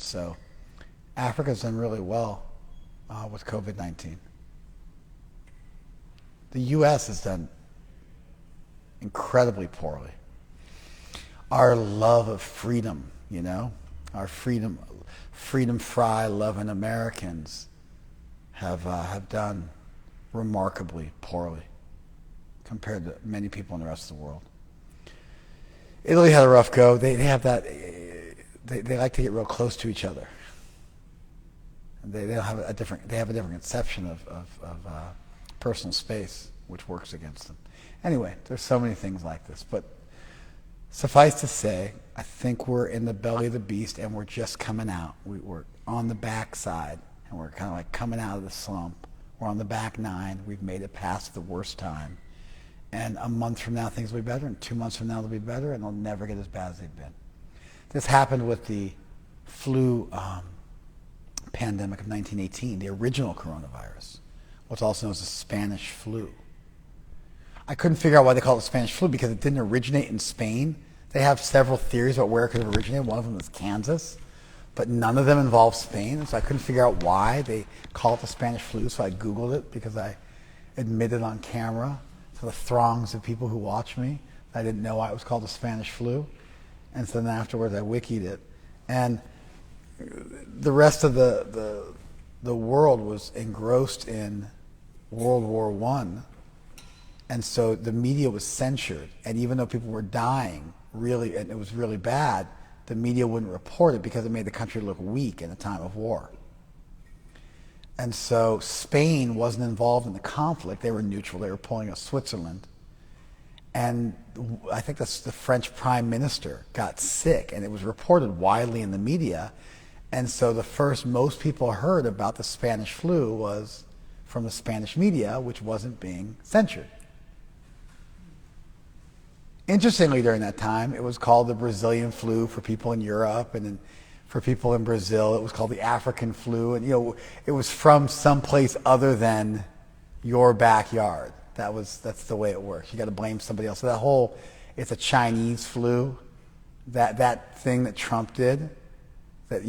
So Africa's done really well with COVID-19. The U.S. has done incredibly poorly. Our love of freedom, our freedom fry loving Americans have done remarkably poorly compared to many people in the rest of the world. Italy had a rough go. They have that. They like to get real close to each other. They don't have a different. They have a different conception of personal space, which works against them. Anyway, there's so many things like this, but suffice to say, I think we're in the belly of the beast, and we're just coming out. We're on the backside, and we're kind of like coming out of the slump. We're on the back nine. We've made it past the worst time. And a month from now, things will be better, and 2 months from now, they'll be better, and they'll never get as bad as they've been. This happened with the flu pandemic of 1918, the original coronavirus, what's also known as the Spanish flu. I couldn't figure out why they call it the Spanish flu because it didn't originate in Spain. They have several theories about where it could have originated. One of them is Kansas, but none of them involve Spain, so I couldn't figure out why they call it the Spanish flu, so I Googled it because I admitted on camera to the throngs of people who watch me I didn't know why it was called the Spanish flu. And so then afterwards I wikied it. And the rest of the world was engrossed in World War I. And so the media was censored. And even though people were dying, really, and it was really bad, the media wouldn't report it because it made the country look weak in a time of war. And so Spain wasn't involved in the conflict. They were neutral. They were pulling a Switzerland. And I think the French prime minister got sick, and it was reported widely in the media. And so the first most people heard about the Spanish flu was from the Spanish media, which wasn't being censored. Interestingly, during that time, it was called the Brazilian flu for people in Europe, and then for people in Brazil, it was called the African flu. And it was from someplace other than your backyard. That's the way it works. You got to blame somebody else. So it's a Chinese flu. That thing that Trump did, that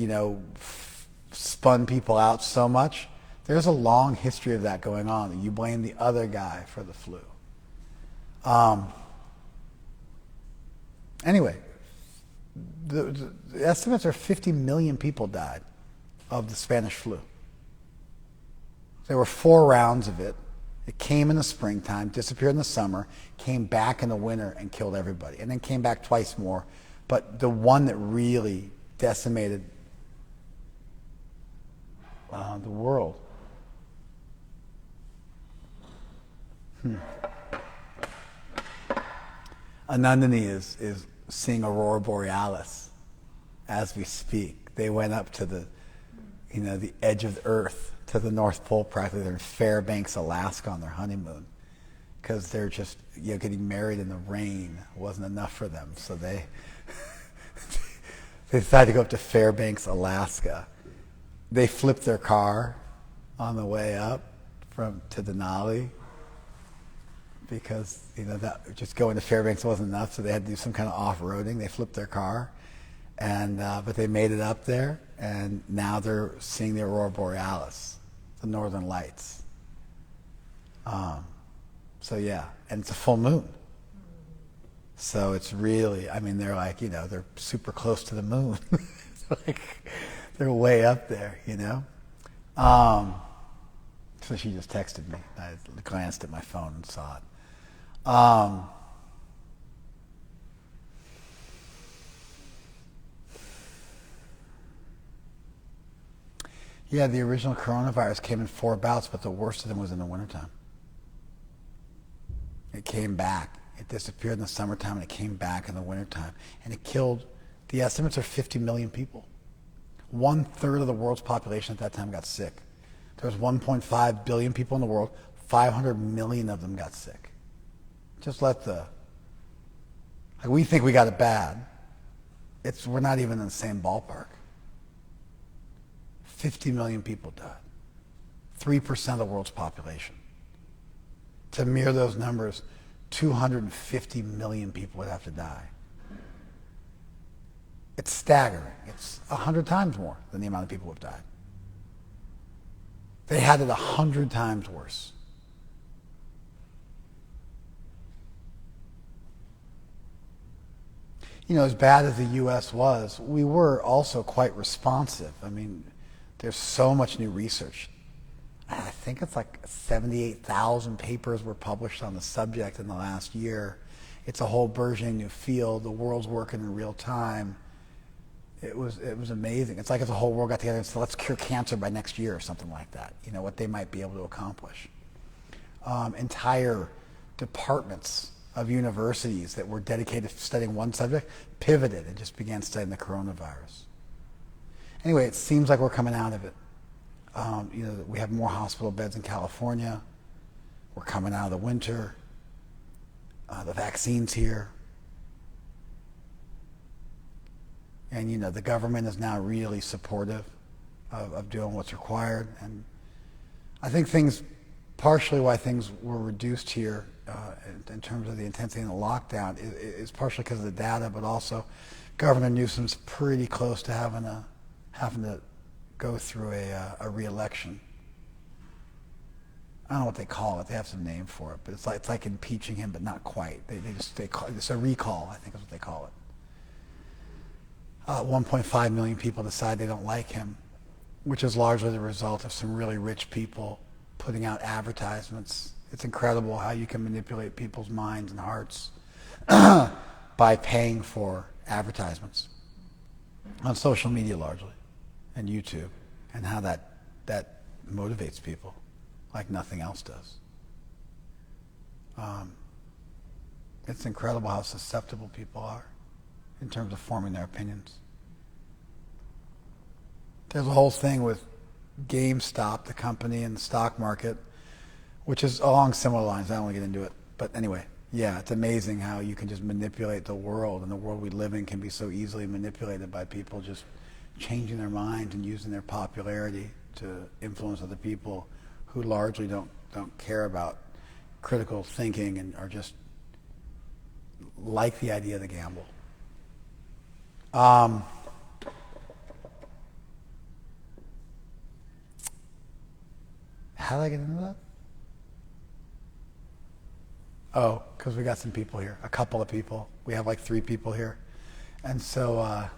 spun people out so much. There's a long history of that going on. That you blame the other guy for the flu. Anyway, the estimates are 50 million people died of the Spanish flu. There were 4 rounds of it. It came in the springtime, disappeared in the summer, came back in the winter and killed everybody, and then came back twice more. But the one that really decimated the world. Anandini is seeing Aurora Borealis as we speak. They went up to the edge of the earth, to the North Pole practically. They're in Fairbanks, Alaska on their honeymoon because they're just getting married in the rain wasn't enough for them. So they decided to go up to Fairbanks, Alaska. They flipped their car on the way up to Denali because that just going to Fairbanks wasn't enough, so they had to do some kind of off-roading. They flipped their car, but they made it up there, and now they're seeing the Aurora Borealis, the Northern Lights. So yeah, and it's a full moon. So it's really, they're like, they're super close to the moon. Like, they're way up there, So she just texted me. I glanced at my phone and saw it. Yeah, the original coronavirus came in 4 bouts, but the worst of them was in the wintertime. It came back. It disappeared in the summertime, and it came back in the wintertime. And it killed, the estimates are 50 million people. 1/3 of the world's population at that time got sick. There was 1.5 billion people in the world. 500 million of them got sick. Just we think we got it bad. We're not even in the same ballpark. 50 million people died. 3% of the world's population. To mirror those numbers, 250 million people would have to die. It's staggering. It's 100 times more than the amount of people who have died. They had it 100 times worse. You know, as bad as the U.S. was, we were also quite responsive. I mean, there's so much new research. I think it's like 78,000 papers were published on the subject in the last year. It's a whole burgeoning new field. The world's working in real time. It was amazing. It's like if the whole world got together and said, let's cure cancer by next year or something like that. You know, what they might be able to accomplish. Entire departments of universities that were dedicated to studying one subject pivoted and just began studying the coronavirus. Anyway, it seems like we're coming out of it. You know, we have more hospital beds in California. We're coming out of the winter. The vaccine's here. And, you know, the government is now really supportive of doing what's required. And I think partially why things were reduced here in terms of the intensity in the lockdown is partially because of the data, but also Governor Newsom's pretty close to having to go through a re-election. I don't know what they call it. They have some name for it, but it's like impeaching him, but not quite. It's a recall, I think is what they call it. 1.5 million people decide they don't like him, which is largely the result of some really rich people putting out advertisements. It's incredible how you can manipulate people's minds and hearts by paying for advertisements on social media largely and YouTube, and how that motivates people like nothing else does. It's incredible how susceptible people are in terms of forming their opinions. There's a whole thing with GameStop, the company, and the stock market, which is along similar lines. I don't want to get into it. But anyway, yeah, it's amazing how you can just manipulate the world, and the world we live in can be so easily manipulated by people just changing their minds and using their popularity to influence other people who largely don't care about critical thinking and are just like the idea of the gamble. How did I get into that? Oh, because we got some people here, a couple of people. We have like 3 people here. And so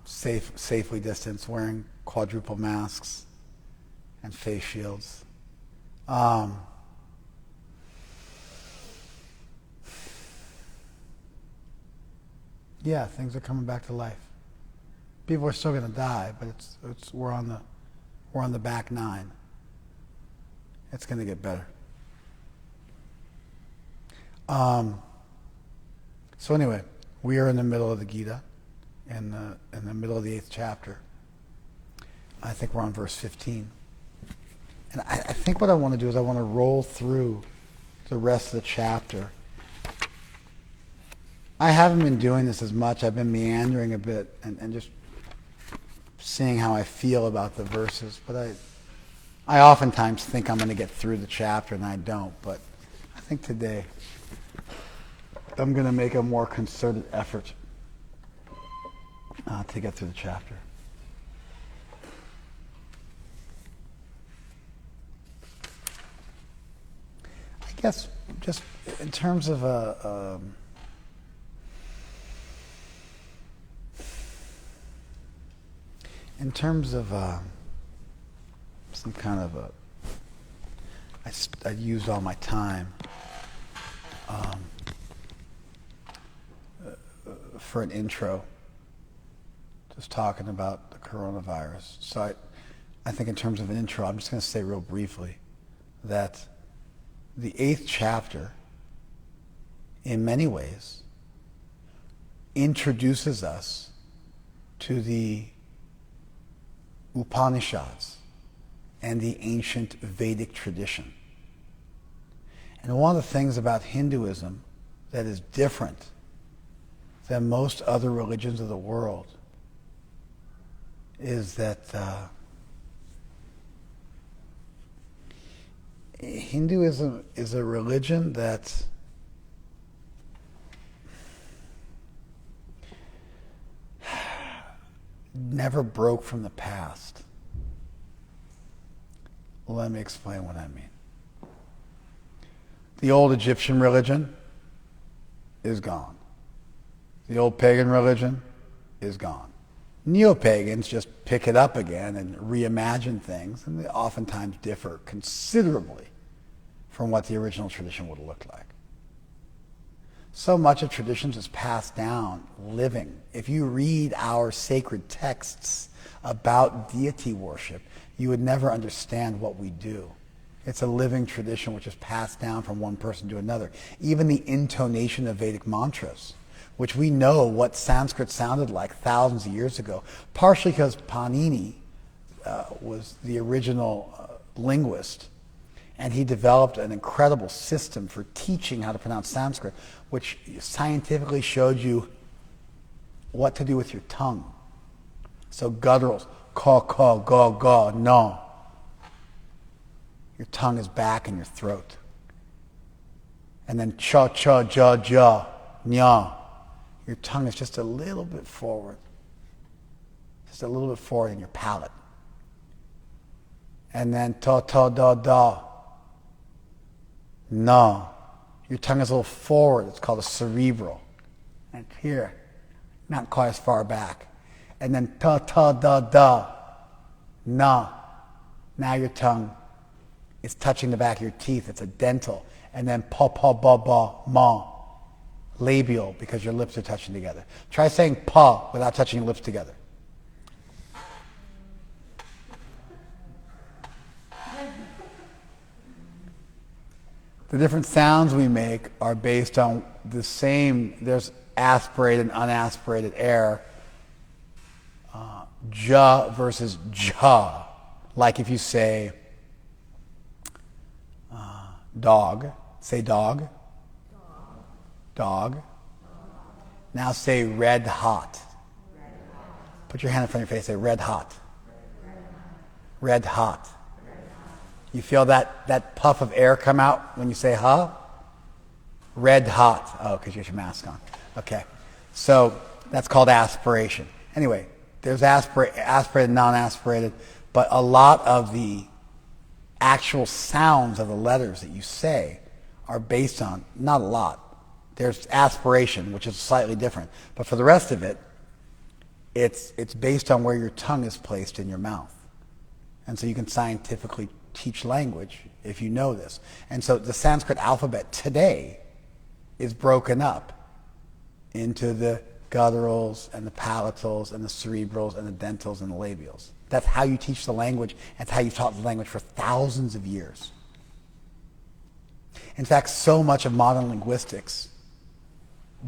safely distanced, wearing quadruple masks and face shields. Yeah, things are coming back to life. People are still going to die, but we're on the back 9. It's going to get better. So anyway, we are in the middle of the Gita, in the middle of the 8th chapter. I think we're on verse 15. And I think what I want to do is I want to roll through the rest of the chapter. I haven't been doing this as much. I've been meandering a bit and just seeing how I feel about the verses. But I oftentimes think I'm going to get through the chapter, and I don't. But I think today I'm going to make a more concerted effort to get through the chapter. I guess just in terms of some kind of I used all my time for an intro, just talking about the coronavirus. So I think in terms of an intro, I'm just going to say real briefly that the 8th chapter, in many ways, introduces us to the Upanishads and the ancient Vedic tradition. And one of the things about Hinduism that is different than most other religions of the world is that Hinduism is a religion that never broke from the past. Let me explain what I mean. The old Egyptian religion is gone. The old pagan religion is gone. Neo-pagans just pick it up again and reimagine things, and they oftentimes differ considerably from what the original tradition would look like. So much of traditions is passed down, living. If you read our sacred texts about deity worship, you would never understand what we do. It's a living tradition which is passed down from one person to another. Even the intonation of Vedic mantras, which we know what Sanskrit sounded like thousands of years ago, partially because Panini was the original linguist, and he developed an incredible system for teaching how to pronounce Sanskrit, which scientifically showed you what to do with your tongue. So gutturals, ka, ka, ga, ga, no. Your tongue is back in your throat. And then cha, cha, ja, ja, nya. Your tongue is just a little bit forward. Just a little bit forward in your palate. And then ta, ta, da, da. No. Your tongue is a little forward. It's called a cerebral. And here, not quite as far back. And then ta, ta, da, da. Na. Now your tongue is touching the back of your teeth. It's a dental. And then pa, pa, ba, ba, ma. Labial, because your lips are touching together. Try saying pa without touching your lips together. The different sounds we make are based on the same, there's aspirated and unaspirated air. Ja versus ja. Like if you say dog, say dog. Dog. Now say red hot. Put your hand in front of your face, say red hot. Red hot. You feel that puff of air come out when you say huh? Red hot. Oh, because you have your mask on. Okay. So that's called aspiration. Anyway, there's aspirated, non-aspirated, but a lot of the actual sounds of the letters that you say are based on, not a lot. There's aspiration, which is slightly different. But for the rest of it, it's based on where your tongue is placed in your mouth. And so you can scientifically teach language if you know this. And so the Sanskrit alphabet today is broken up into the gutturals and the palatals and the cerebrals and the dentals and the labials. That's how you teach the language. That's how you've taught the language for thousands of years. In fact, so much of modern linguistics,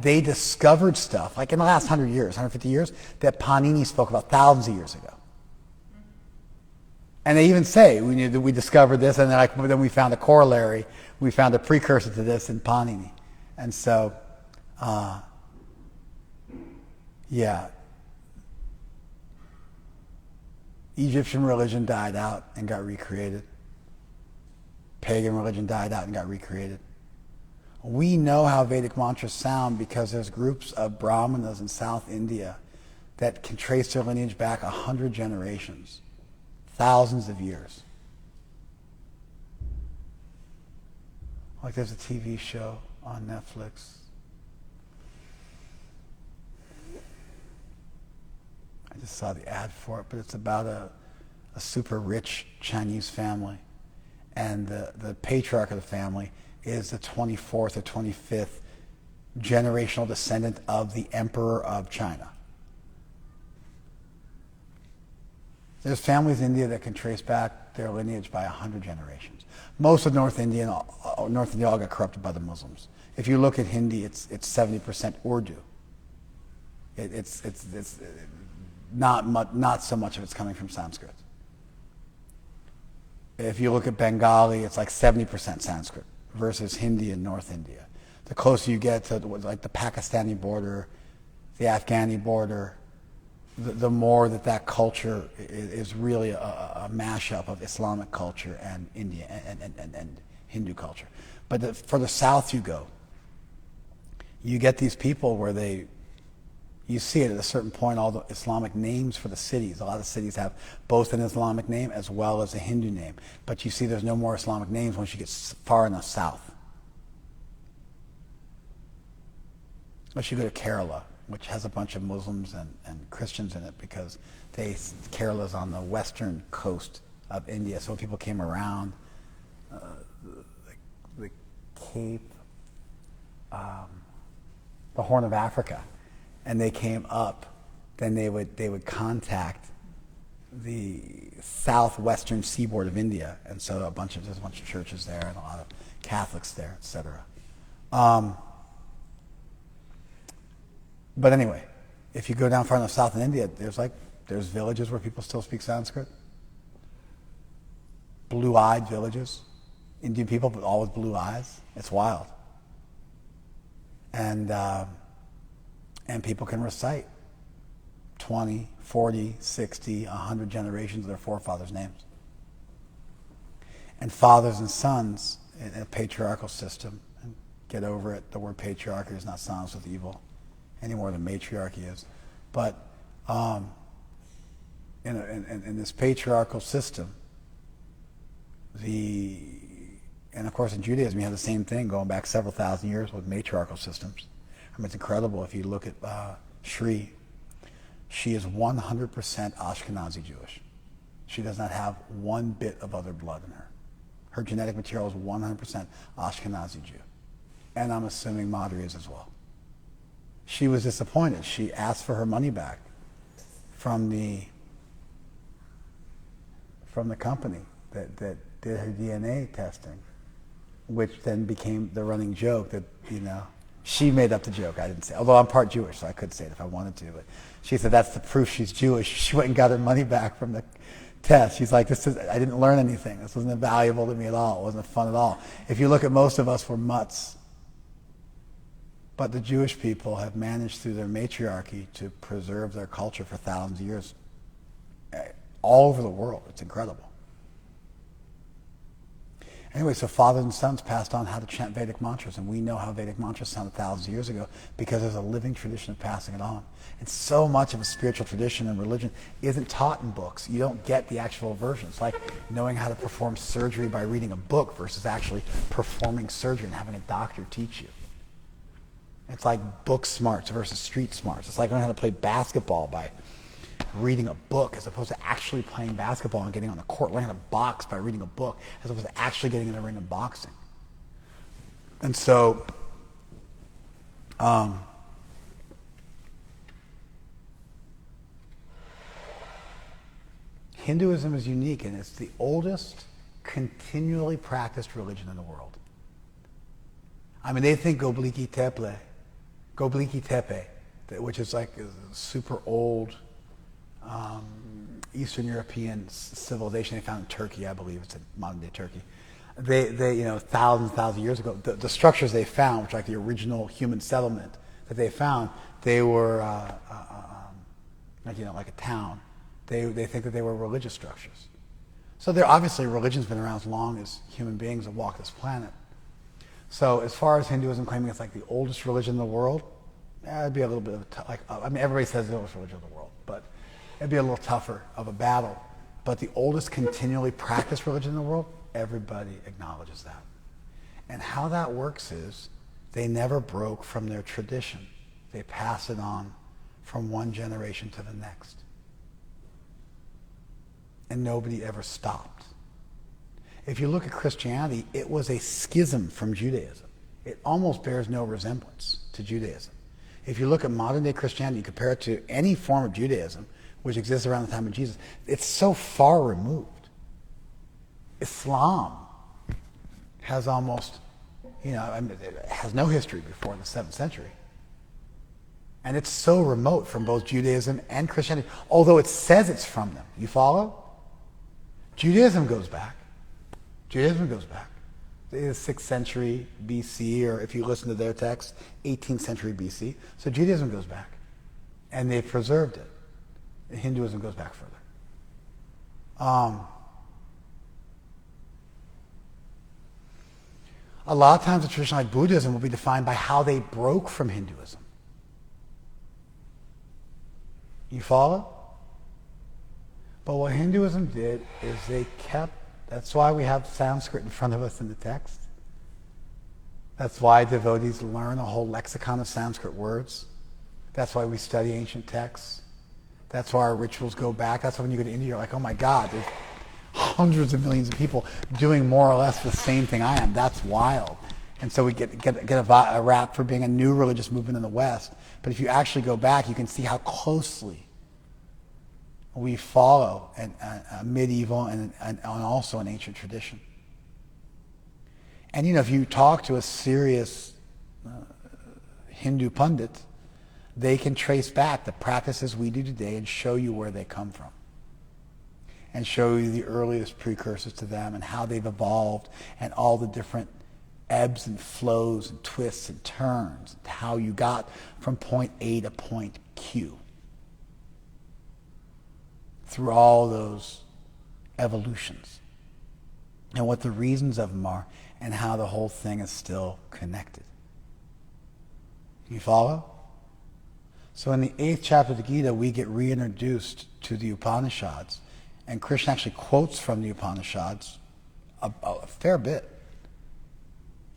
they discovered stuff, like in the last 100 years, 150 years, that Panini spoke about thousands of years ago. And they even say, we discovered this, and then we found a corollary, we found a precursor to this in Panini. And so, yeah. Egyptian religion died out and got recreated. Pagan religion died out and got recreated. We know how Vedic mantras sound because there's groups of Brahmanas in South India that can trace their lineage back 100 generations, thousands of years. Like there's a TV show on Netflix. I just saw the ad for it, but it's about a super rich Chinese family. And the patriarch of the family is the 24th or 25th generational descendant of the emperor of China. There's families in India that can trace back their lineage by 100 generations. Most of North India all got corrupted by the Muslims. If you look at Hindi, it's 70% Urdu. It's not so much of it's coming from Sanskrit. If you look at Bengali, it's like 70% Sanskrit versus Hindi in North India. The closer you get to like the Pakistani border, the Afghani border, the more that culture is really a mashup of Islamic culture and India and Hindu culture. But for the south you go, you get these people where they You see it at a certain point, all the Islamic names for the cities. A lot of cities have both an Islamic name as well as a Hindu name. But you see there's no more Islamic names once you get far enough south. Unless you go to Kerala, which has a bunch of Muslims and Christians in it, because Kerala's on the western coast of India. So when people came around the Cape, the Horn of Africa, and they came up, then they would contact the southwestern seaboard of India, and so there's a bunch of churches there and a lot of Catholics there, etc. But anyway, if you go down far enough south in India, there's villages where people still speak Sanskrit. Blue-eyed villages, Indian people, but all with blue eyes. It's wild. And people can recite 20, 40, 60, 100 generations of their forefathers' names. And fathers and sons in a patriarchal system, and get over it, the word patriarchy is not synonymous with evil any more than matriarchy is. But in this patriarchal system, and of course in Judaism you have the same thing going back several thousand years with matriarchal systems. I mean, it's incredible. If you look at Shri, she is 100% Ashkenazi Jewish. She does not have one bit of other blood in her. Her genetic material is 100% Ashkenazi Jew. And I'm assuming Madhuri is as well. She was disappointed. She asked for her money back from the company that did her DNA testing, which then became the running joke that, she made up the joke. I didn't say, although I'm part Jewish, so I could say it if I wanted to. But she said that's the proof she's Jewish. She went and got her money back from the test. She's like, I didn't learn anything. This wasn't valuable to me at all. It wasn't fun at all. If you look at most of us, we're mutts. But the Jewish people have managed through their matriarchy to preserve their culture for thousands of years all over the world. It's incredible. Anyway, so fathers and sons passed on how to chant Vedic mantras, and we know how Vedic mantras sounded thousands of years ago because there's a living tradition of passing it on. And so much of a spiritual tradition and religion isn't taught in books. You don't get the actual version. It's like knowing how to perform surgery by reading a book versus actually performing surgery and having a doctor teach you. It's like book smarts versus street smarts. It's like learning how to play basketball by reading a book as opposed to actually playing basketball and getting on the court, learning how to box by reading a book as opposed to actually getting in the ring and boxing. And so, Hinduism is unique, and it's the oldest continually practiced religion in the world. I mean, they think Göbekli Tepe, which is like a super old Eastern European civilization they found in Turkey, I believe. It's in modern-day Turkey. They thousands of years ago, the structures they found, which are like the original human settlement that they found, they were like a town. They think that they were religious structures. So they're obviously, religion's been around as long as human beings have walked this planet. So as far as Hinduism claiming it's like the oldest religion in the world, it'd be a little bit of everybody says the oldest religion in the world, but it'd be a little tougher of a battle. But the oldest continually practiced religion in the world, everybody acknowledges that. And how that works is they never broke from their tradition. They pass it on from one generation to the next. And nobody ever stopped. If you look at Christianity, it was a schism from Judaism. It almost bears no resemblance to Judaism. If you look at modern-day Christianity, you compare it to any form of Judaism, which exists around the time of Jesus, it's so far removed. Islam has almost, it has no history before the 7th century. And it's so remote from both Judaism and Christianity, although it says it's from them. You follow? Judaism goes back. The 6th century BC, or if you listen to their text, 18th century BC. So Judaism goes back. And they've preserved it. Hinduism goes back further. A lot of times a tradition like Buddhism will be defined by how they broke from Hinduism. You follow? But what Hinduism did is they kept, that's why we have Sanskrit in front of us in the text. That's why devotees learn a whole lexicon of Sanskrit words. That's why we study ancient texts. That's why our rituals go back. That's why when you go to India, you're like, oh my God, there's hundreds of millions of people doing more or less the same thing I am. That's wild. And so we get a rap for being a new religious movement in the West. But if you actually go back, you can see how closely we follow a medieval and also an ancient tradition. And you know, if you talk to a serious Hindu pundit, they can trace back the practices we do today and show you where they come from. And show you the earliest precursors to them and how they've evolved and all the different ebbs and flows and twists and turns, and how you got from point A to point Q through all those evolutions and what the reasons of them are and how the whole thing is still connected. You follow? So in the 8th chapter of the Gita, we get reintroduced to the Upanishads, and Krishna actually quotes from the Upanishads a fair bit.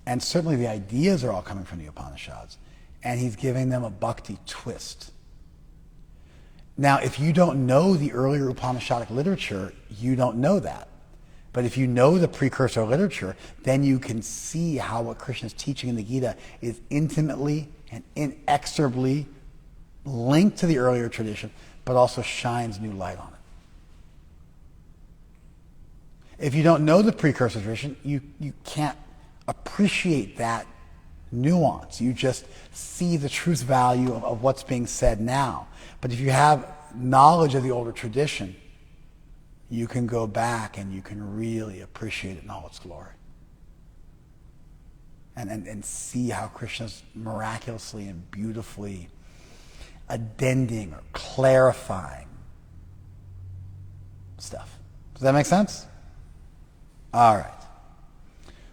And certainly the ideas are all coming from the Upanishads. And he's giving them a bhakti twist. Now, if you don't know the earlier Upanishadic literature, you don't know that. But if you know the precursor literature, then you can see how what Krishna's teaching in the Gita is intimately and inexorably linked to the earlier tradition, but also shines new light on it. If you don't know the precursor tradition, you can't appreciate that nuance. You just see the truth value of what's being said now. But if you have knowledge of the older tradition, you can go back and you can really appreciate it in all its glory. And see how Krishna's miraculously and beautifully addending or clarifying stuff. Does that make sense? All right.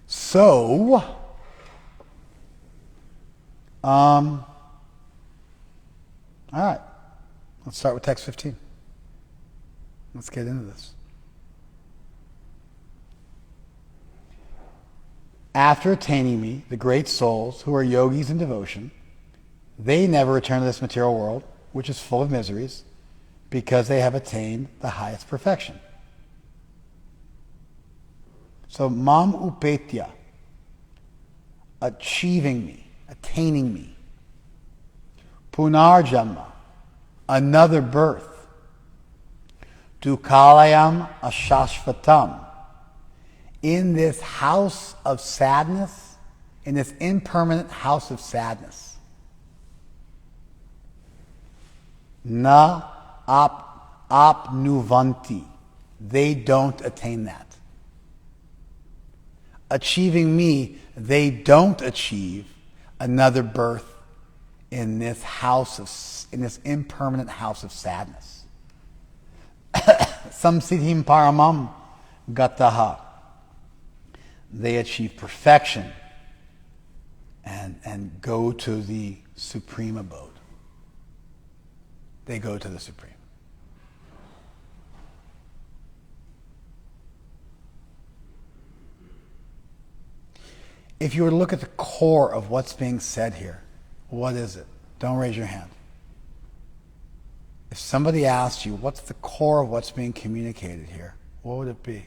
So, all right. Let's start with text 15. Let's get into this. After attaining me, the great souls who are yogis in devotion, they never return to this material world, which is full of miseries, because they have attained the highest perfection. So, mam upetya, achieving me, attaining me. Punarjanma, another birth. Dukalayam ashashvatam, in this house of sadness, in this impermanent house of sadness. Na apnuvanti, they don't attain that. Achieving me, they don't achieve another birth in this in this impermanent house of sadness. Samsiddhim paramam gataha, they achieve perfection and go to the supreme abode. They go to the supreme. If you were to look at the core of what's being said here, what is it? Don't raise your hand. If somebody asked you, what's the core of what's being communicated here, what would it be?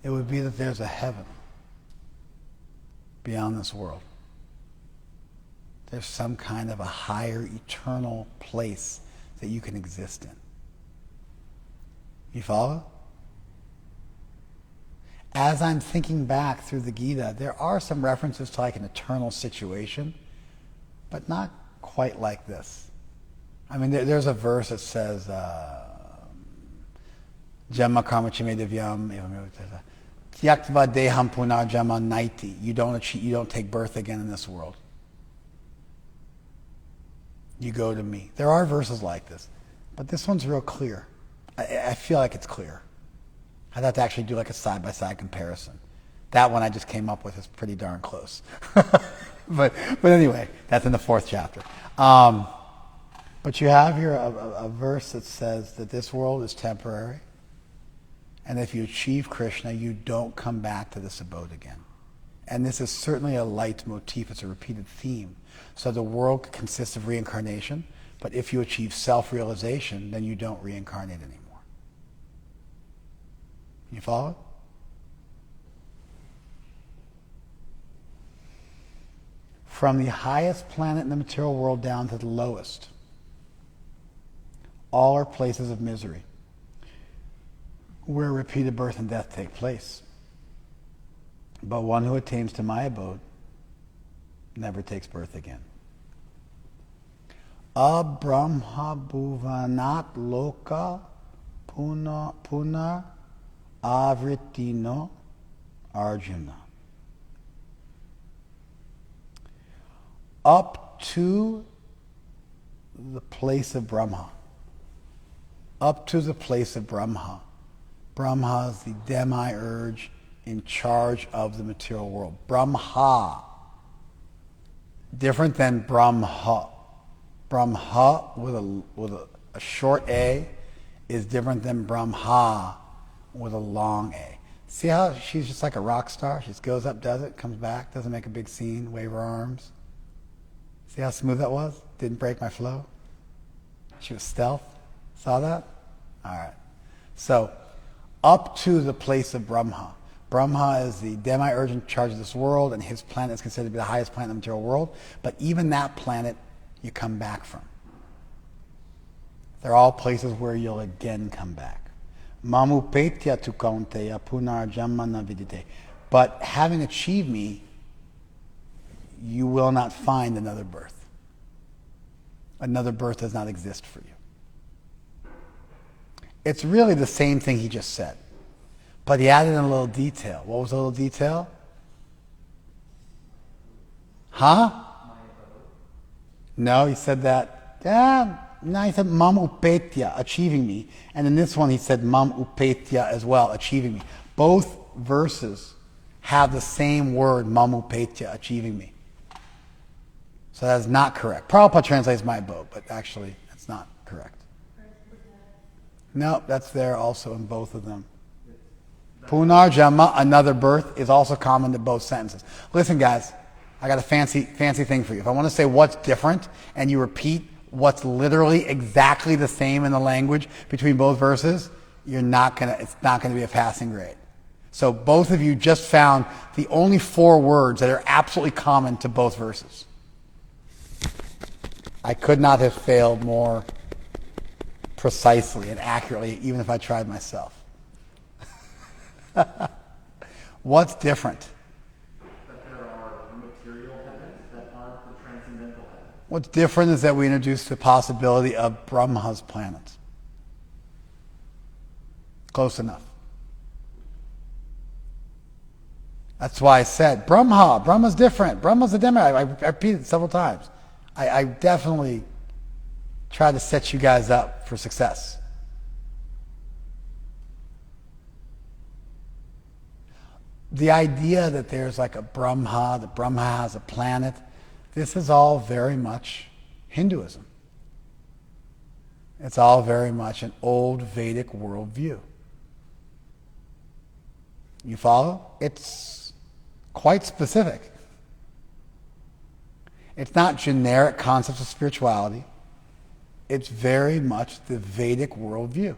It would be that there's a heaven beyond this world. There's some kind of a higher eternal place that you can exist in. You follow? As I'm thinking back through the Gita, there are some references to like an eternal situation, but not quite like this. I mean, there's a verse that says, Jamma karma chime divyam tyaktva deham punarjama naiti. You don't take birth again in this world. You go to me. There are verses like this, but this one's real clear. I feel like it's clear. I'd have to actually do like a side-by-side comparison. That one I just came up with is pretty darn close. but anyway, that's in the 4th chapter. But you have here a verse that says that this world is temporary, and if you achieve Krishna, you don't come back to this abode again. And this is certainly a leitmotif, it's a repeated theme. So the world consists of reincarnation, but if you achieve self-realization, then you don't reincarnate anymore. You follow? From the highest planet in the material world down to the lowest, all are places of misery, where repeated birth and death take place. But one who attains to my abode never takes birth again. Abrahma bhuvanat loka punar avritino Arjuna. Up to the place of Brahma. Up to the place of Brahma. Brahma is the demiurge in charge of the material world. Brahma. Different than Brahma. Brahma with a short A is different than Brahma with a long A. See how she's just like a rock star? She just goes up, does it, comes back, doesn't make a big scene, wave her arms. See how smooth that was? Didn't break my flow. She was stealth. Saw that? All right. So, up to the place of Brahma. Brahma is the demiurge in charge of this world, and his planet is considered to be the highest planet in the material world. But even that planet, you come back from. They're all places where you'll again come back. Mamupetya tu kaunteya punarjamana vidite. But having achieved me, you will not find another birth. Another birth does not exist for you. It's really the same thing he just said. But he added in a little detail. What was the little detail? Huh? No, he said that. No, he said mam upetya, achieving me. And in this one he said mam upetya as well, achieving me. Both verses have the same word, mam upetya, achieving me. So that is not correct. Prabhupada translates my abode, but actually that's not correct. No, that's there also in both of them. Punarjama, another birth, is also common to both sentences. Listen, guys, I got a fancy thing for you. If I want to say what's different, and you repeat what's literally exactly the same in the language between both verses, it's not gonna be a passing grade. So both of you just found the only 4 words that are absolutely common to both verses. I could not have failed more precisely and accurately, even if I tried myself. What's different? That there are material heavens that aren't the transcendental heavens. What's different is that we introduced the possibility of Brahma's planets. Close enough. That's why I said Brahma's different. Brahma's a demiurge. I repeated it several times. I definitely try to set you guys up for success. The idea that there's like a Brahma, that Brahma has a planet, this is all very much Hinduism. It's all very much an old Vedic worldview. You follow? It's quite specific. It's not generic concepts of spirituality. It's very much the Vedic worldview.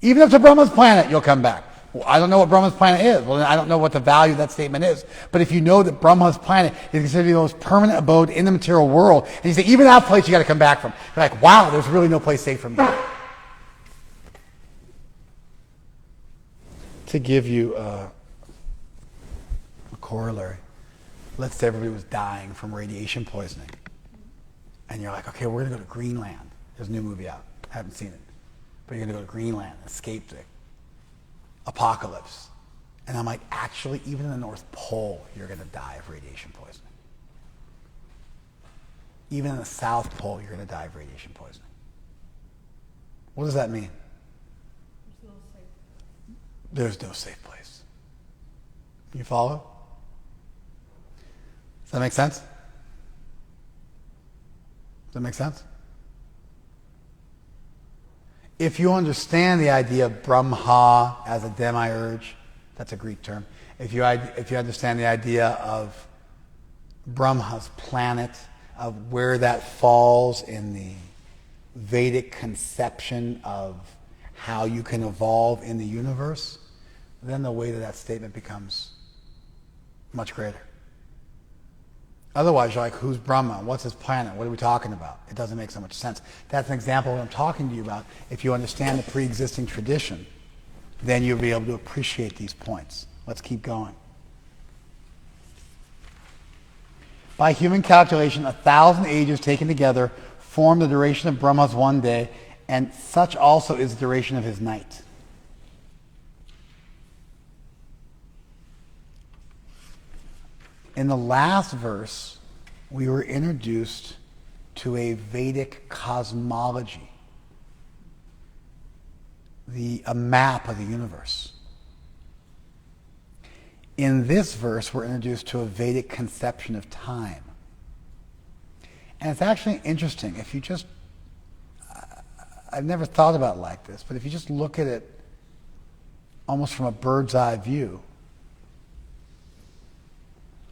Even if it's a Brahma's planet, you'll come back. Well, I don't know what Brahma's planet is. Well, then I don't know what the value of that statement is. But if you know that Brahma's planet is considered to be the most permanent abode in the material world, and you say, even that place you got to come back from. You're like, wow, there's really no place safe for me. To give you a corollary, let's say everybody was dying from radiation poisoning. And you're like, okay, we're going to go to Greenland. There's a new movie out. I haven't seen it. But you're going to go to Greenland, escape the apocalypse. And I'm like, actually, even in the North Pole, you're going to die of radiation poisoning. Even in the South Pole, you're going to die of radiation poisoning. What does that mean? there's no safe place. You follow? Does that make sense? Does that make sense? If you understand the idea of Brahma as a demiurge, that's a Greek term. If you understand the idea of Brahma's planet, of where that falls in the Vedic conception of how you can evolve in the universe, then the weight of that statement becomes much greater. Otherwise, you're like, who's Brahma? What's his planet? What are we talking about? It doesn't make so much sense. That's an example of what I'm talking to you about. If you understand the pre-existing tradition, then you'll be able to appreciate these points. Let's keep going. By human calculation, 1,000 ages taken together form the duration of Brahma's one day, and such also is the duration of his night. In the last verse, we were introduced to a Vedic cosmology, a map of the universe. In this verse, we're introduced to a Vedic conception of time. And it's actually interesting. If you just, I've never thought about it like this, but if you just look at it almost from a bird's eye view,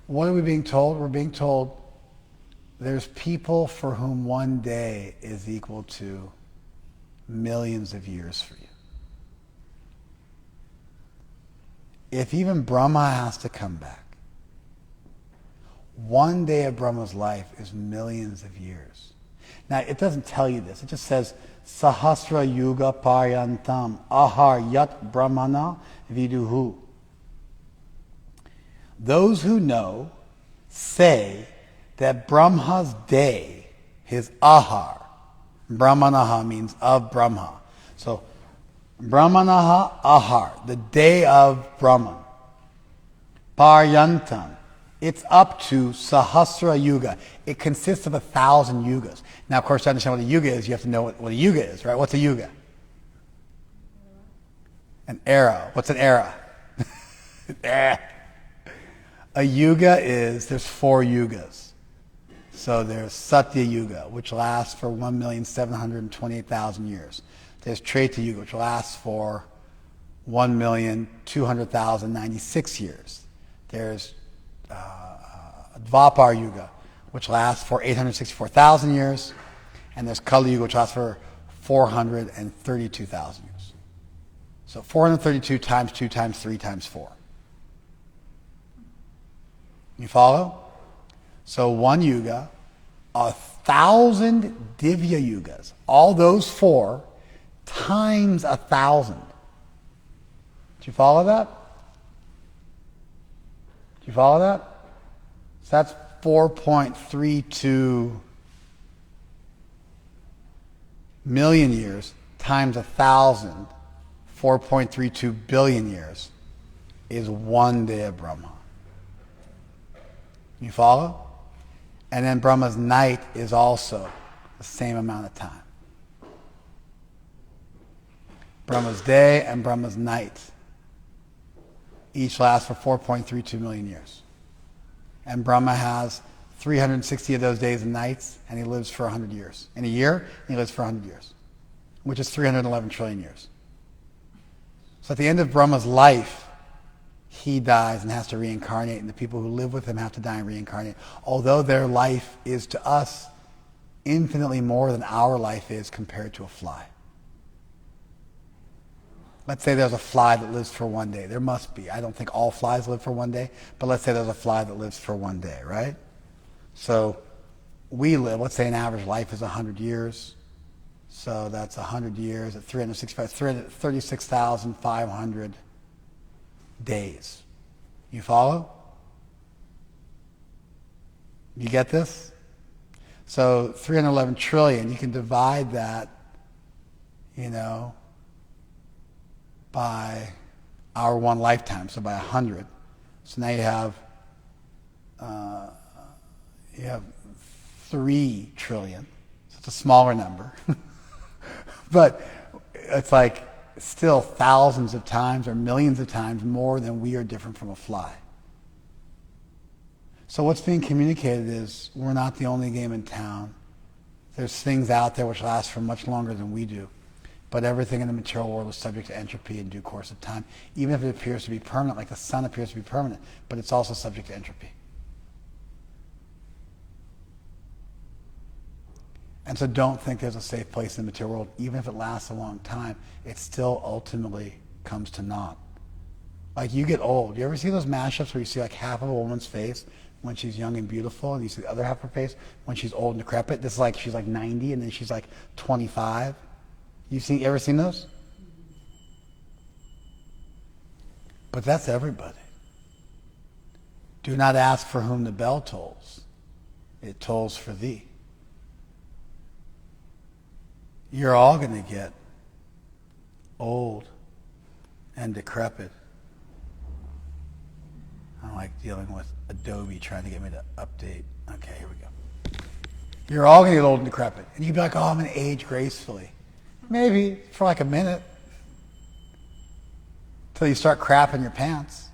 what are we being told? We're being told there's people for whom one day is equal to millions of years for you. If even Brahma has to come back, one day of Brahma's life is millions of years. Now, it doesn't tell you this. It just says, Sahasra Yuga Paryantam Ahar Yat Brahmana Viduhu. Those who know say that Brahma's day, his ahar, Brahmanaha means of Brahma. So, Brahmanaha ahar, the day of Brahman. Paryantam, it's up to Sahasra Yuga. It consists of 1,000 yugas. Now, of course, to understand what a yuga is, you have to know what a yuga is, right? What's a yuga? An era. What's an era? A yuga is, there's 4 yugas. So there's Satya Yuga, which lasts for 1,728,000 years. There's Treta Yuga, which lasts for 1,200,096 years. There's Dvapar Yuga, which lasts for 864,000 years. And there's Kali Yuga, which lasts for 432,000 years. So 432 times 2 times 3 times 4. You follow? So one yuga, 1,000 divya yugas, all those 4 times 1,000. Do you follow that? Do you follow that? So that's 4.32 million years times 1,000, 4.32 billion years is one day of Brahma. You follow? And then Brahma's night is also the same amount of time. Brahma's day and Brahma's night each last for 4.32 million years. And Brahma has 360 of those days and nights, and he lives for 100 years. In a year, he lives for 100 years, which is 311 trillion years. So at the end of Brahma's life, he dies and has to reincarnate, and the people who live with him have to die and reincarnate. Although their life is to us infinitely more than our life is compared to a fly. Let's say there's a fly that lives for one day. There must be. I don't think all flies live for one day, but let's say there's a fly that lives for one day, right? So we live, let's say an average life is 100 years. So that's 100 years at 365, 36,500 days. You follow? You get this? So 311 trillion, you can divide that, by our one lifetime, so by 100. So now you have 3 trillion. So it's a smaller number. But it's like still thousands of times or millions of times more than we are different from a fly. So what's being communicated is we're not the only game in town. There's things out there which last for much longer than we do. But everything in the material world is subject to entropy in due course of time, even if it appears to be permanent, like the sun appears to be permanent, but it's also subject to entropy. And so don't think there's a safe place in the material world. Even if it lasts a long time, it still ultimately comes to naught. Like you get old. You ever see those mashups where you see like half of a woman's face when she's young and beautiful, and you see the other half of her face when she's old and decrepit? This is like she's like 90 and then she's like 25. You ever seen those? But that's everybody. Do not ask for whom the bell tolls. It tolls for thee. You're all going to get old and decrepit. I don't like dealing with Adobe trying to get me to update. Okay, here we go. You're all going to get old and decrepit. And you'd be like, oh, I'm going to age gracefully. Maybe for like a minute. Until you start crapping your pants.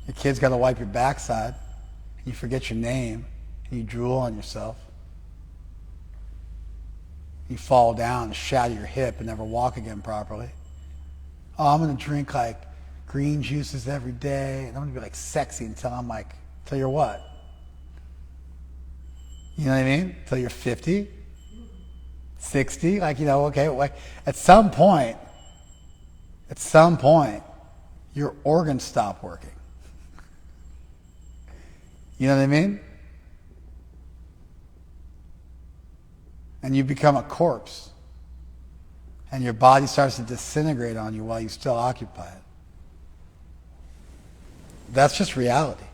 Your kid's got to wipe your backside. And you forget your name. And you drool on yourself. You fall down and shatter your hip and never walk again properly. Oh, I'm going to drink like green juices every day. And I'm going to be like sexy until you're what? You know what I mean? Until you're 50, 60. Okay. Like at some point, your organs stop working. You know what I mean? And you become a corpse. And your body starts to disintegrate on you while you still occupy it. That's just reality.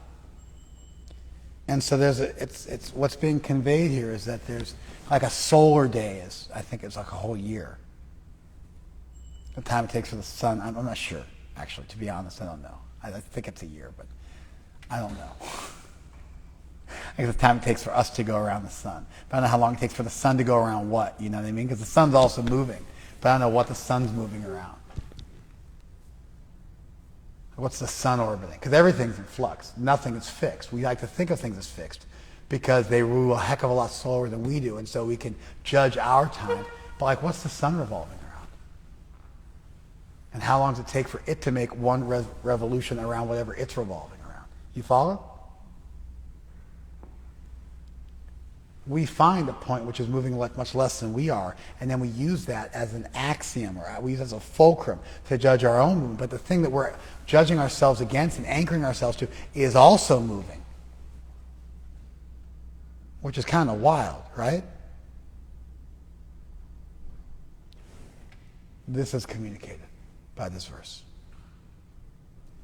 And so it's what's being conveyed here is that there's like a solar day I think it's like a whole year. The time it takes for the sun, I'm not sure, actually, to be honest, I don't know. I think it's a year, but I don't know. I guess the time it takes for us to go around the sun. But I don't know how long it takes for the sun to go around what, you know what I mean? Because the sun's also moving, but I don't know what the sun's moving around. What's the sun orbiting? Because everything's in flux. Nothing is fixed. We like to think of things as fixed because they rule a heck of a lot slower than we do, and so we can judge our time. But like, what's the sun revolving around? And how long does it take for it to make one revolution around whatever it's revolving around? You follow? We find a point which is moving like much less than we are, and then we use that as an axiom, or we use it as a fulcrum to judge our own movement. But the thing that we're judging ourselves against and anchoring ourselves to is also moving, which is kind of wild, right? This is communicated by this verse.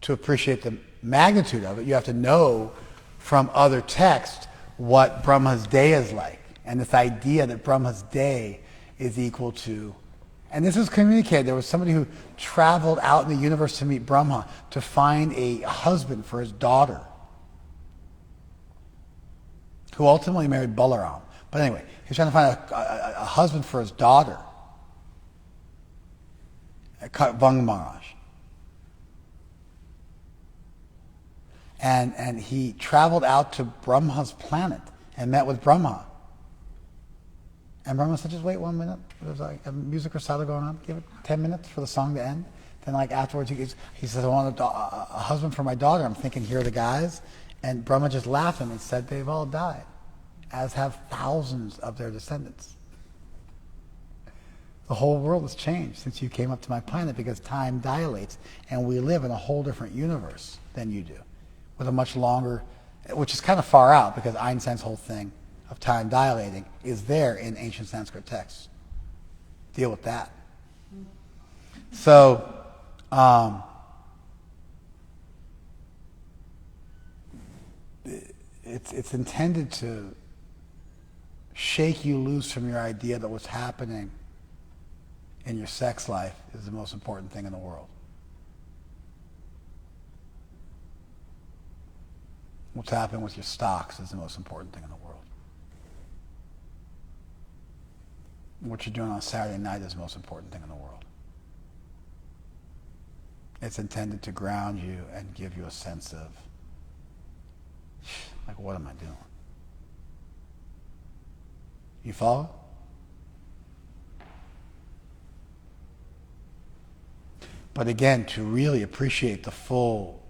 To appreciate the magnitude of it, you have to know from other texts what Brahma's day is like. And this idea that Brahma's day is equal to... And this was communicated. There was somebody who traveled out in the universe to meet Brahma to find a husband for his daughter, who ultimately married Balaram. But anyway, he was trying to find a husband for his daughter, Vang Maharaj. And he traveled out to Brahma's planet and met with Brahma. And Brahma said, just wait 1 minute. There's like a music recital going on. Give it 10 minutes for the song to end. Then like afterwards, he says, I want a husband for my daughter. I'm thinking, here are the guys. And Brahma just laughed at him and said, they've all died, as have thousands of their descendants. The whole world has changed since you came up to my planet because time dilates and we live in a whole different universe than you do, with a much longer, which is kind of far out because Einstein's whole thing of time dilating is there in ancient Sanskrit texts. Deal with that. So, it's intended to shake you loose from your idea that what's happening in your sex life is the most important thing in the world. What's happening with your stocks is the most important thing in the world. what you're doing on Saturday night is the most important thing in the world. It's intended to ground you and give you a sense of, like, what am I doing? You follow? But again, to really appreciate the full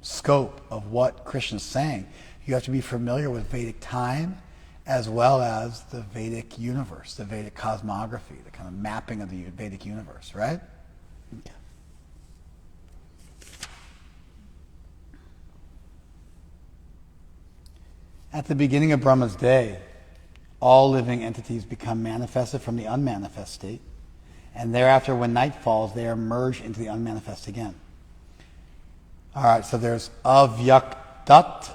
scope of what Krishna's saying, you have to be familiar with Vedic time as well as the Vedic universe, the Vedic cosmography, the kind of mapping of the Vedic universe, right? Okay. At the beginning of Brahma's day, all living entities become manifested from the unmanifest state, and thereafter, when night falls, they are merged into the unmanifest again. All right, so there's avyaktat,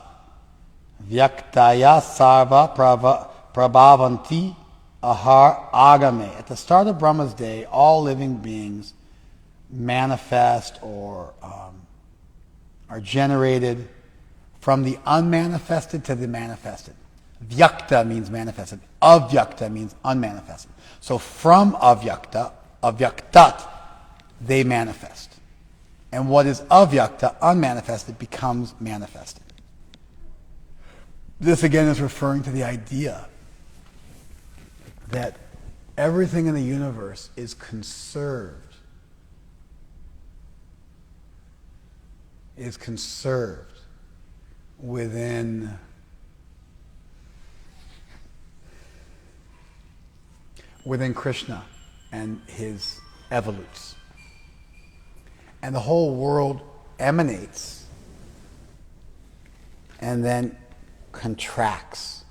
vyaktaya sarva prabhavanti ahar agame. At the start of Brahma's day, all living beings manifest or are generated from the unmanifested to the manifested. Vyakta means manifested. Avyakta means unmanifested. So from avyakta, avyaktat, they manifest. And what is avyakta, unmanifested, becomes manifested. This again is referring to the idea that everything in the universe is conserved. Within Krishna and his evolutes. And the whole world emanates and then contracts,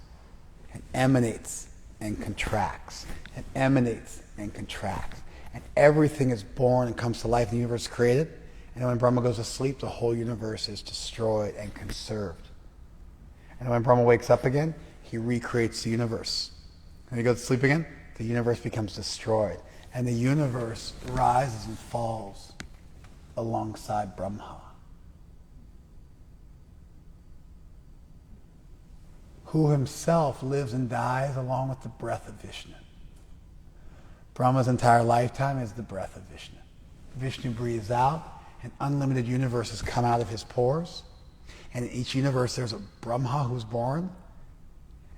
and emanates and contracts, and emanates and contracts. And everything is born and comes to life, and the universe is created. And when Brahma goes to sleep, the whole universe is destroyed and conserved. And when Brahma wakes up again, he recreates the universe. When he goes to sleep again, the universe becomes destroyed. And the universe rises and falls alongside Brahma, who himself lives and dies along with the breath of Vishnu. Brahma's entire lifetime is the breath of Vishnu. Vishnu breathes out, and unlimited universes come out of his pores. And in each universe there's a Brahma who's born.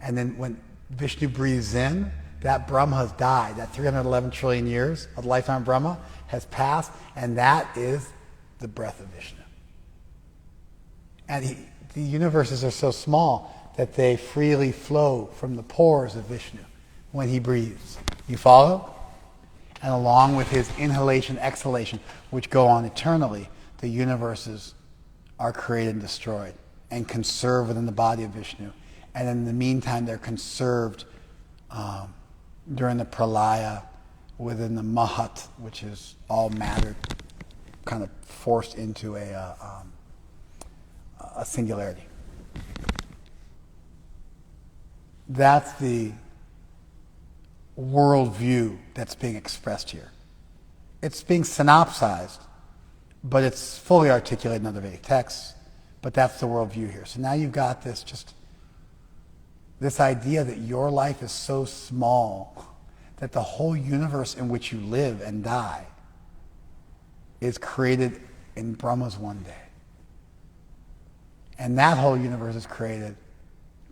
And then when Vishnu breathes in, that Brahma has died. That 311 trillion years of lifetime Brahma has passed, and that is the breath of Vishnu. And the universes are so small that they freely flow from the pores of Vishnu when he breathes. You follow? And along with his inhalation, exhalation, which go on eternally, the universes are created and destroyed and conserved within the body of Vishnu. And in the meantime, they're conserved during the pralaya within the mahat, which is all matter kind of forced into a singularity. That's the worldview that's being expressed here. It's being synopsized, but it's fully articulated in other Vedic texts, but that's the worldview here. So now you've got this idea that your life is so small that the whole universe in which you live and die is created in Brahma's one day. And that whole universe is created,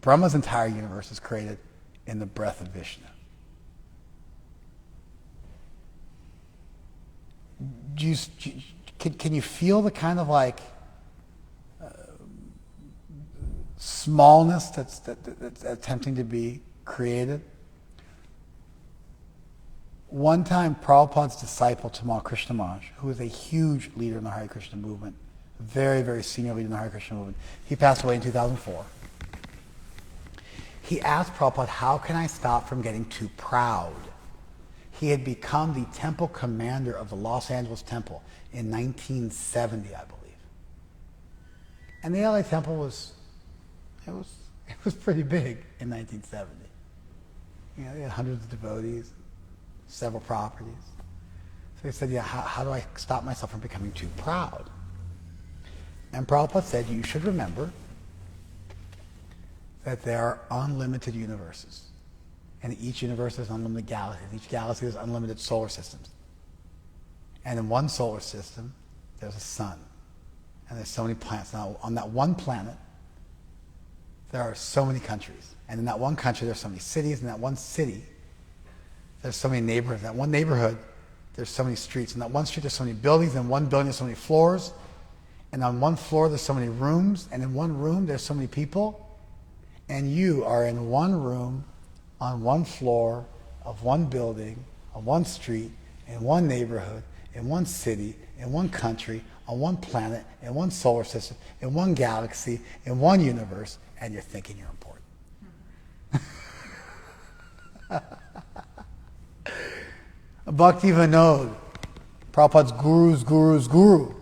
Brahma's entire universe is created in the breath of Vishnu. Can you feel the kind of smallness that's attempting to be created? One time, Prabhupada's disciple, Tamal Krishnamaj, who is a huge leader in the Hare Krishna movement, very, very senior leader in the Hare Krishna movement, he passed away in 2004. He asked Prabhupada, how can I stop from getting too proud? He had become the temple commander of the Los Angeles temple in 1970, I believe. And the LA temple was pretty big in 1970. You know, they had hundreds of devotees, several properties. So he said, how do I stop myself from becoming too proud? And Prabhupada said, you should remember that there are unlimited universes. And each universe has unlimited galaxies. Each galaxy has unlimited solar systems. And in one solar system, there's a sun. And there's so many planets. Now, on that one planet, there are so many countries. And in that one country, there's so many cities. In that one city, there's so many neighborhoods. In that one neighborhood, there's so many streets. In that one street, there's so many buildings. In one building, there's so many floors. And on one floor, there's so many rooms. And in one room, there's so many people. And you are in one room, on one floor, of one building, on one street, in one neighborhood, in one city, in one country, on one planet, in one solar system, in one galaxy, in one universe, and you're thinking you're important. Bhakti Vinod, Prabhupada's guru's guru,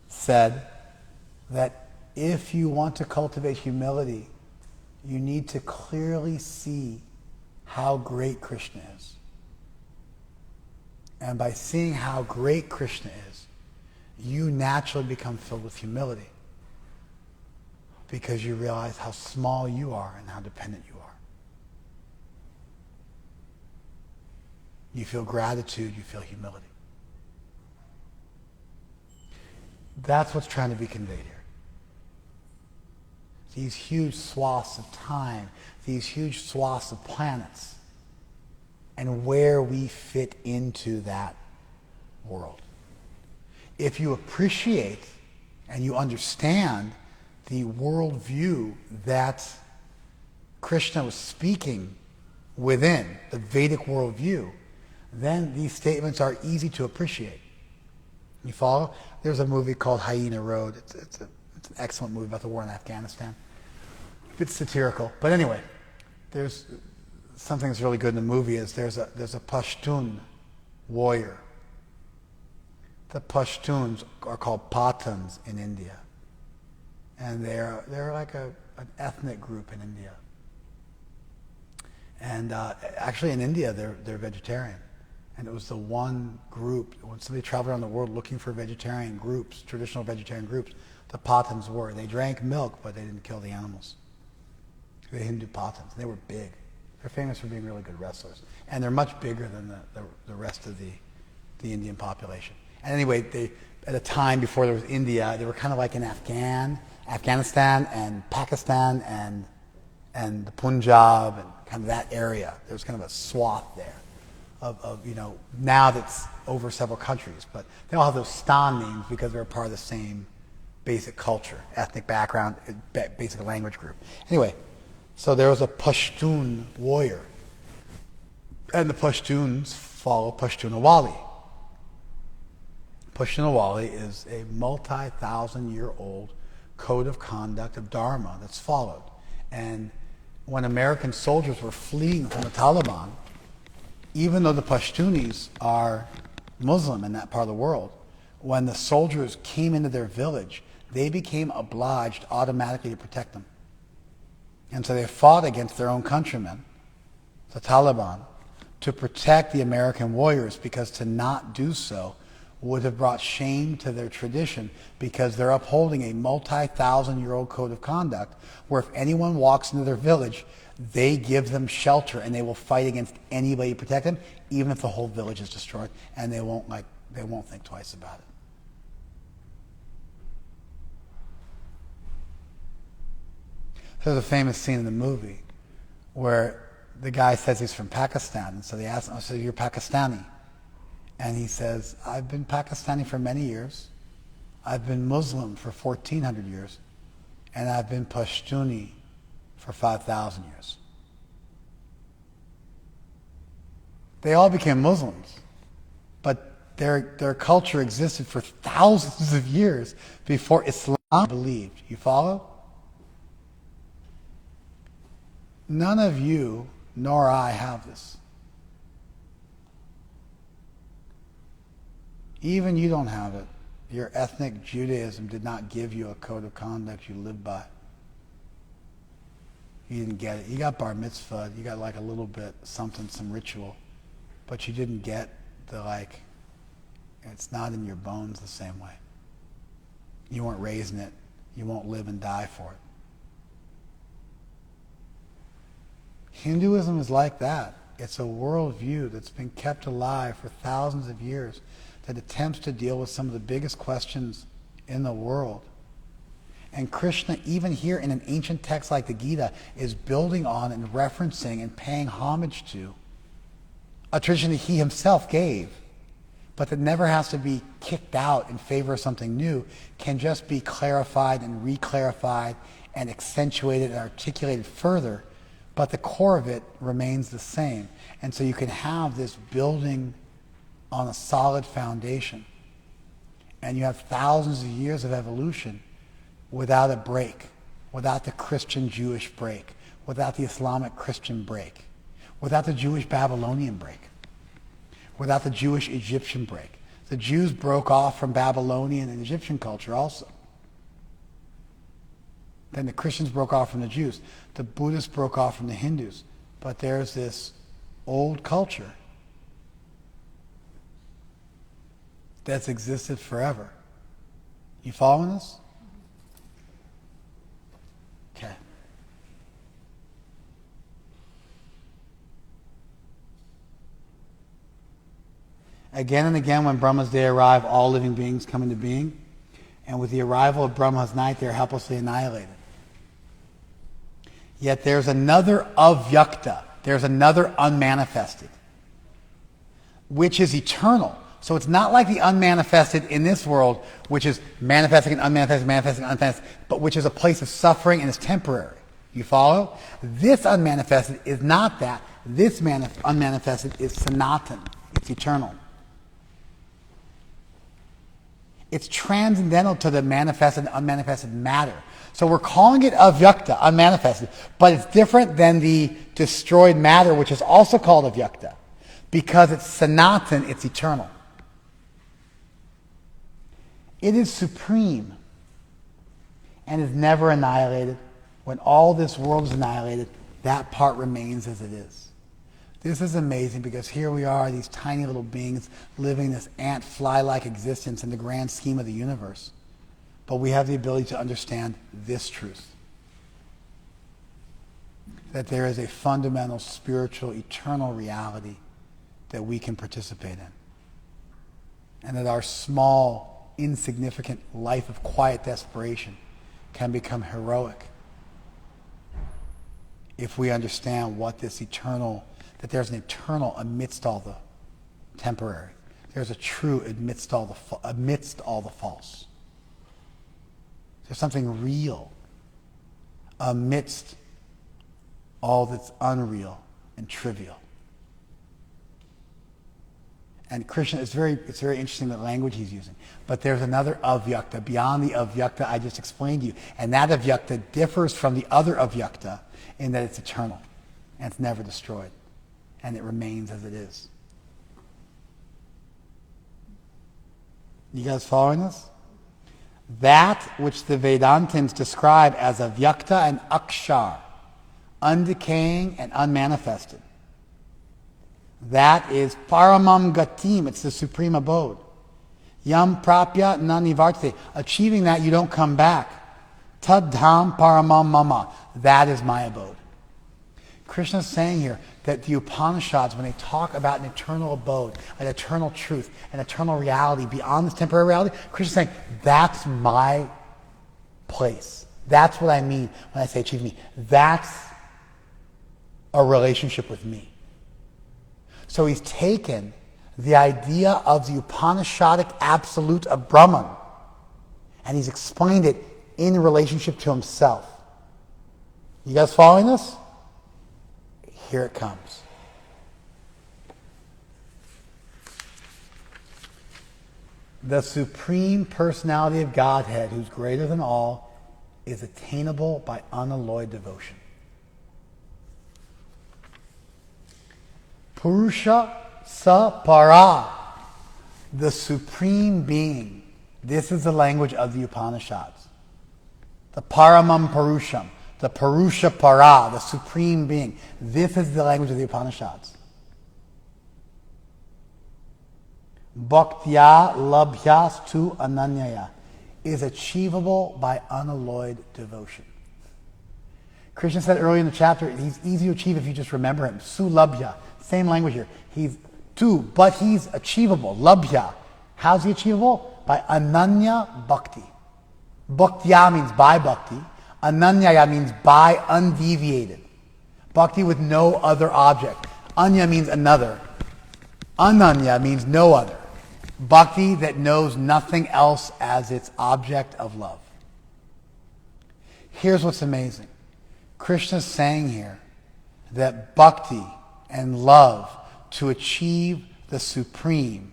said that if you want to cultivate humility, you need to clearly see how great Krishna is. And by seeing how great Krishna is, you naturally become filled with humility because you realize how small you are and how dependent you are. You feel gratitude, you feel humility. That's what's trying to be conveyed here. These huge swaths of time, these huge swaths of planets, and where we fit into that world. If you appreciate and you understand the worldview that Krishna was speaking within, the Vedic worldview, then these statements are easy to appreciate. You follow? There's a movie called Hyena Road. It's an excellent movie about the war in Afghanistan. A bit satirical. But anyway, there's something that's really good in the movie is there's a Pashtun warrior. The Pashtuns are called Pathans in India. And they're like an ethnic group in India. And actually in India, they're vegetarian. And it was the one group, when somebody traveled around the world looking for vegetarian groups, traditional vegetarian groups, the Pathans were. They drank milk, but they didn't kill the animals. The Hindu Pathans. They were big. They're famous for being really good wrestlers. And they're much bigger than the rest of the Indian population. And anyway, at a time before there was India, they were kind of like in Afghanistan and Pakistan and the Punjab and kind of that area. There was kind of a swath there of now that's over several countries. But they all have those stan names because they're part of the same basic culture, ethnic background, basic language group. Anyway, so there was a Pashtun warrior. And the Pashtuns follow Pashtunwali. Pashtunwali is a multi-thousand-year-old code of conduct of Dharma that's followed. And when American soldiers were fleeing from the Taliban, even though the Pashtunis are Muslim in that part of the world, when the soldiers came into their village, they became obliged automatically to protect them. And so they fought against their own countrymen, the Taliban, to protect the American warriors, because to not do so would have brought shame to their tradition, because they're upholding a multi-thousand-year-old code of conduct where if anyone walks into their village, they give them shelter and they will fight against anybody to protect them, even if the whole village is destroyed, and they won't think twice about it. There's a famous scene in the movie where the guy says he's from Pakistan, and so they ask him, "Oh, so you're Pakistani?" And he says, "I've been Pakistani for many years. I've been Muslim for 1,400 years. And I've been Pashtuni for 5,000 years." They all became Muslims, but their culture existed for thousands of years before Islam believed. You follow? None of you nor I have this. Even you don't have it. Your ethnic Judaism did not give you a code of conduct you live by. You didn't get it. You got bar mitzvah, you got like a little bit something, some ritual, but you didn't get it's not in your bones the same way. You weren't raised in it. You won't live and die for it. Hinduism is like that. It's a worldview that's been kept alive for thousands of years that attempts to deal with some of the biggest questions in the world. And Krishna, even here in an ancient text like the Gita, is building on and referencing and paying homage to a tradition that he himself gave, but that never has to be kicked out in favor of something new, can just be clarified and re-clarified and accentuated and articulated further, but the core of it remains the same. And so you can have this building on a solid foundation, and you have thousands of years of evolution without a break, without the Christian-Jewish break, without the Islamic-Christian break, without the Jewish-Babylonian break, without the Jewish-Egyptian break. The Jews broke off from Babylonian and Egyptian culture also. Then the Christians broke off from the Jews. The Buddhists broke off from the Hindus. But there's this old culture that's existed forever. You following this? Okay. Again and again, when Brahma's day arrive, all living beings come into being. And with the arrival of Brahma's night, they are helplessly annihilated. Yet there's another avyakta. There's another unmanifested, which is eternal. So it's not like the unmanifested in this world, which is manifesting and unmanifested, manifesting and unmanifested, but which is a place of suffering and is temporary. You follow? This unmanifested is not that. This unmanifested is sanatan. It's eternal. It's transcendental to the manifested and unmanifested matter. So we're calling it avyakta, unmanifested, but it's different than the destroyed matter, which is also called avyakta, because it's sanatan, it's eternal. It is supreme and is never annihilated. When all this world is annihilated, that part remains as it is. This is amazing because here we are, these tiny little beings living this ant-fly-like existence in the grand scheme of the universe. But we have the ability to understand this truth, that there is a fundamental, spiritual, eternal reality that we can participate in. And that our small, insignificant life of quiet desperation can become heroic if we understand what this eternal, that there's an eternal amidst all the temporary. There's a true amidst all the false. There's something real amidst all that's unreal and trivial. And Krishna, it's very interesting the language he's using. But there's another avyakta, beyond the avyakta I just explained to you. And that avyakta differs from the other avyakta in that it's eternal. And it's never destroyed. And it remains as it is. You guys following this? That which the Vedantins describe as avyakta and akshar, undecaying and unmanifested. That is paramam gatim, it's the supreme abode. Yam prapya nanivartate, achieving that you don't come back. Tad dham paramam mama, that is my abode. Krishna is saying here that the Upanishads, when they talk about an eternal abode, an eternal truth, an eternal reality beyond this temporary reality, Krishna is saying, that's my place. That's what I mean when I say achieve me. That's a relationship with me. So he's taken the idea of the Upanishadic absolute of Brahman and he's explained it in relationship to himself. You guys following this? Here it comes. The Supreme Personality of Godhead, who's greater than all, is attainable by unalloyed devotion. Purusha Sapara, the Supreme Being. This is the language of the Upanishads. The Paramam Purusham, the Purusha Para, the Supreme Being. This is the language of the Upanishads. Bhaktya labhyas tu ananyaya is achievable by unalloyed devotion. Krishna said earlier in the chapter, he's easy to achieve if you just remember him. Sulabhya. Same language here. But he's achievable. Labhya. How's he achievable? By ananya bhakti. Bhaktya means by bhakti. Ananyaya means by undeviated. Bhakti with no other object. Anya means another. Ananya means no other. Bhakti that knows nothing else as its object of love. Here's what's amazing. Krishna's saying here that bhakti and love to achieve the supreme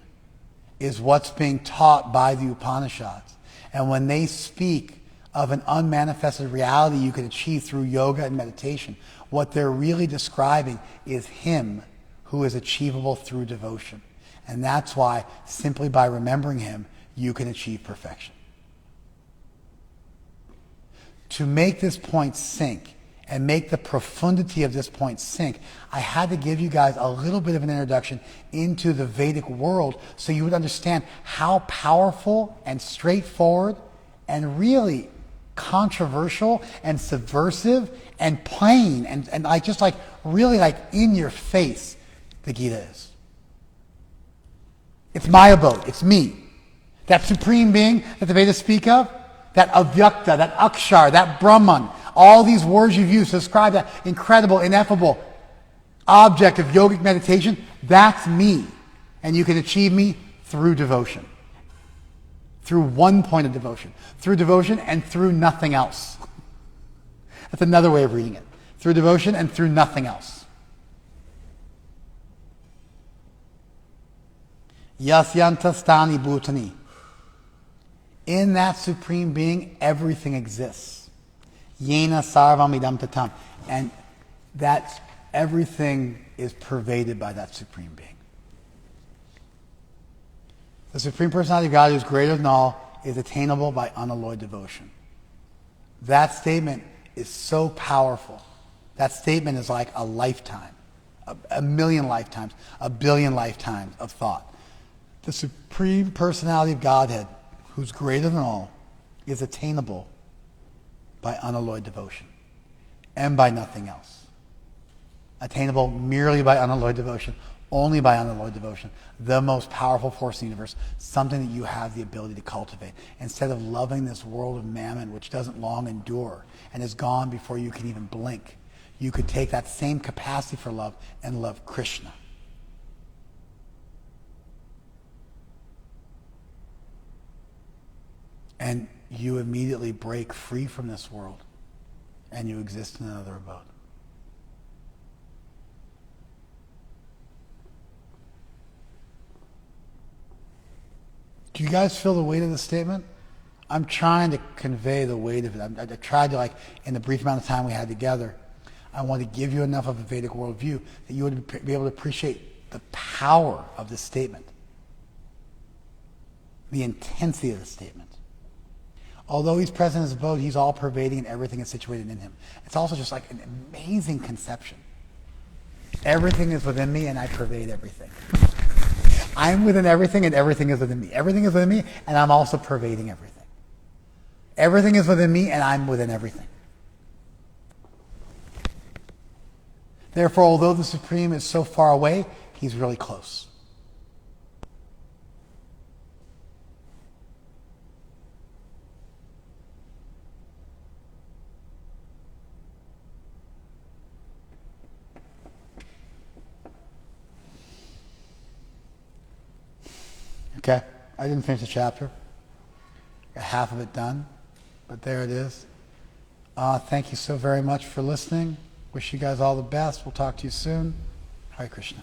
is what's being taught by the Upanishads. And when they speak of an unmanifested reality you can achieve through yoga and meditation, what they're really describing is him who is achievable through devotion. And that's why, simply by remembering him, you can achieve perfection. To make this point sink, and make the profundity of this point sink, I had to give you guys a little bit of an introduction into the Vedic world so you would understand how powerful and straightforward and really controversial and subversive and plain and like just like really like in your face the Gita is. It's my abode. It's me. That supreme being that the Vedas speak of, that avyakta, that akshar, that Brahman, all these words you've used to describe that incredible, ineffable object of yogic meditation, that's me. And you can achieve me through devotion. Through one point of devotion. Through devotion and through nothing else. That's another way of reading it. Through devotion and through nothing else. Yasyanta stani bhutani. In that supreme being, everything exists. Yena sarvam idam tatam. And that everything is pervaded by that supreme being. The Supreme Personality of God, who is greater than all, is attainable by unalloyed devotion. That statement is so powerful. That statement is like a lifetime, a million lifetimes, a billion lifetimes of thought. The Supreme Personality of Godhead, who's greater than all, is attainable by unalloyed devotion and by nothing else. Attainable merely by unalloyed devotion, only by unalloyed devotion, the most powerful force in the universe, something that you have the ability to cultivate. Instead of loving this world of mammon, which doesn't long endure and is gone before you can even blink, you could take that same capacity for love and love Krishna. And you immediately break free from this world and you exist in another abode. Do you guys feel the weight of the statement? I'm trying to convey the weight of it. I tried to, like, in the brief amount of time we had together, I want to give you enough of a Vedic worldview that you would be able to appreciate the power of this statement, the intensity of the statement. Although he's present in his abode, he's all pervading and everything is situated in him. It's also just like an amazing conception. Everything is within me and I pervade everything. I'm within everything and everything is within me. Everything is within me and I'm also pervading everything. Everything is within me and I'm within everything. Therefore, although the Supreme is so far away, he's really close. Okay, I didn't finish the chapter. Got half of it done, but there it is. Thank you so very much for listening. Wish you guys all the best. We'll talk to you soon. Hare Krishna.